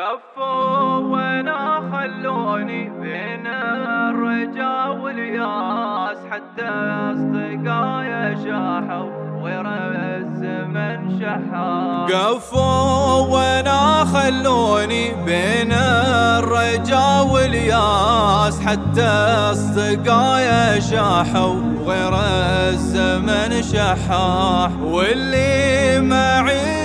كفوا وانا خلوني بين الرجا والياس، حتى اصدقائي شاحوا وغير الزمن شحا. كفوا وانا خلوني بين الرجا والياس، حتى اصدقائي شاحوا وغير الزمن شحاح. واللي معي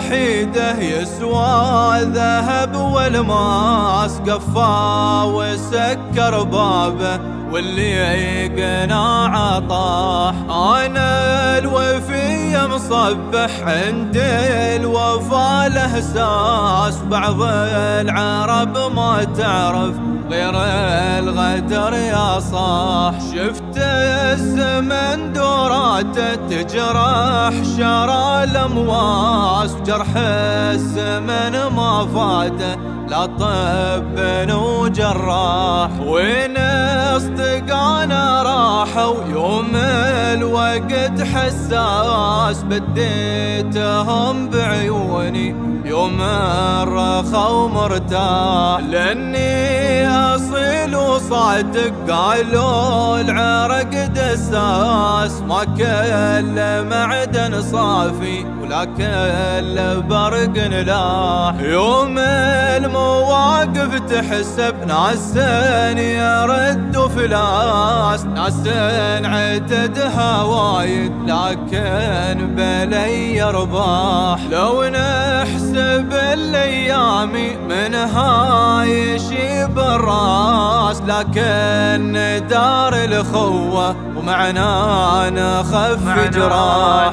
حيده يسوى ذهب والماس، قفا وسكر بابه واللي يقنع طاح. انا الوفي مصبح عند الوفا له ساس، بعض العرب ما تعرف غير الغدر يا صاح. شفت الزمن دوراته تجرح شرى الامواس، جرح الزمن ما فاته لا طب وجراح. وين اصدقانا راحوا يوم الوقت حساس، بديتهم بعيوني يوم الرخا ومرتاح. لاني اصيل وصادق قالوا العرق دساس، ما كل معدن صافي ولا كل برق نلاح. يوم المواقف تحسب ناس يردوا فلاس، ناس عددها وايد لكن بلي ارباح. لو نحسب الايام منها يشيب الراس، لكن دار الخوة ومعنا نخف جراح.